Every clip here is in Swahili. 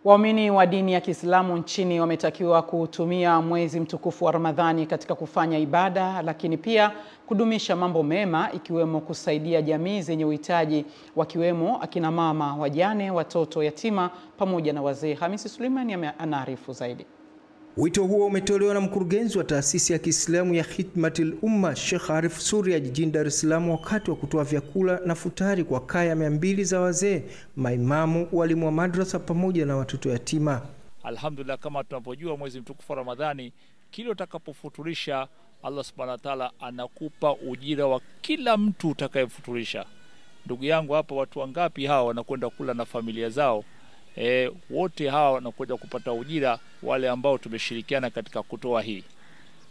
Waumini wa dini ya Kiislamu nchini wametakiwa kutumia mwezi mtukufu wa Ramadhani katika kufanya ibada, lakini pia kudumisha mambo mema ikiwemo kusaidia jamii zenye uhitaji, wakiwemo akina mama, wajane, watoto yatima pamoja na wazee. Hamisi Suleimani anaarifu zaidi. Wito huo umetolewa na mkurugenzi wa taasisi ya Kiislamu ya Khidmatul Umma Sheikh Arif Suria jijini Dar es Salaam wakati wa kutoa vyakula na futari kwa kaya 200 za wazee, maimamu, walimu wa madrasa pamoja na watoto yatima. Alhamdulillah, kama tunapojua mwezi mtukufu wa Ramadhani, kila utakapofuturisha Allah Subhanahu wa Ta'ala anakupa ujira wa kila mtu utakayefuturisha. Ndugu yangu hapa, watu wangapi hawa wanakwenda kula na familia zao? Wote hawa wanakuja kupata ujira, wale ambao tumeshirikiana katika kutoa hii.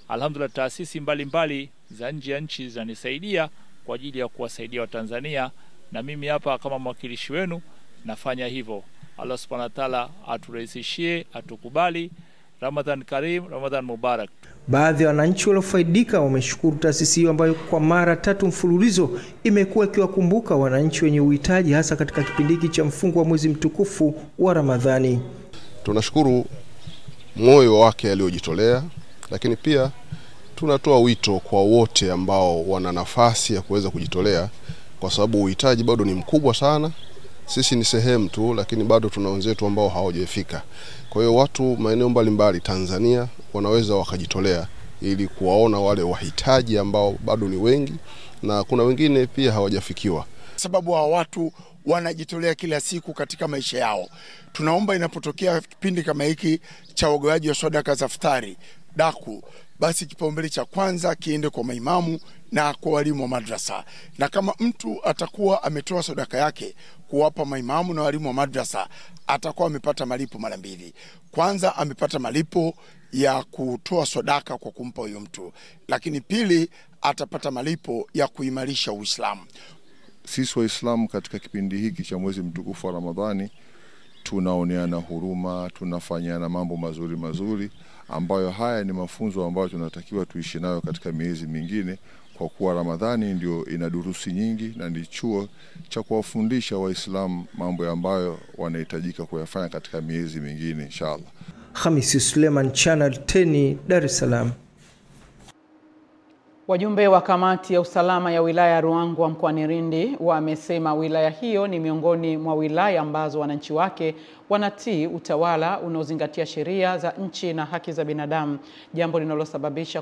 Alhamdulillah, taasisi mbalimbali za nje ya nchi zanisaidia kwa ajili ya kuwasaidia Watanzania, na mimi hapa kama mwakilishi wenu nafanya hivyo. Allah Subhanahu wa Ta'ala aturahisishie, atukubali. Ramadhan Karim, Ramadhan Mubarak. Baadhi ya wananchi waliofaidika wameshukuru taasisi hiyo ambayo kwa mara 3 mfululizo imekuwa ikiwakumbuka wananchi wenye uhitaji hasa katika kipindi hiki cha mfungo wa mwezi mtukufu wa Ramadhani. Tunashukuru moyo wake aliojitolea, lakini pia tunatoa wito kwa wote ambao wana nafasi ya kuweza kujitolea, kwa sababu uhitaji bado ni mkubwa sana. Sisi ni sehemu tu, lakini bado tuna wenzetu ambao hawajafika. Kwa hiyo watu maeneo mbalimbali Tanzania wanaweza wakajitolea ili kuwaona wale wahitaji ambao bado ni wengi, na kuna wengine pia hawajafikiwa. Sababu wa watu wanajitolea kila siku katika maisha yao. Tunaomba inapotokea kipindi kama hiki cha ugawaji wa sadaka za iftari, daku, basi kipaumbele cha kwanza kiende kwa maimamu na kwa walimu wa madrasa. Na kama mtu atakuwa ametoa sadaka yake kuwapa maimamu na walimu wa madrasa, atakuwa amepata malipo mara 2. Kwanza amepata malipo ya kutoa sadaka kwa kumpa huyo mtu, lakini pili atapata malipo ya kuimarisha Uislamu. Sisi Waislamu katika kipindi hiki cha mwezi mtukufu wa Ramadhani tunaoneana huruma, tunafanyana mambo mazuri ambayo haya ni mafunzo ambayo tunatakiwa tuishi nayo katika miezi mingine, kwa kuwa Ramadhani ndio ina durusi nyingi na ni chuo cha kuwafundisha Waislamu mambo ambayo wanahitajika kuyafanya katika miezi mingine inshallah. Hamisi Suleiman, Channel 10, Dar es Salaam. Wajumbe wa kamati ya usalama ya wilaya ya Ruangwa mkoani Lindi wamesema wilaya hiyo ni miongoni mwa wilaya ambazo wananchi wake wanatii utawala unaozingatia sheria za nchi na haki za binadamu, jambo linalosababisha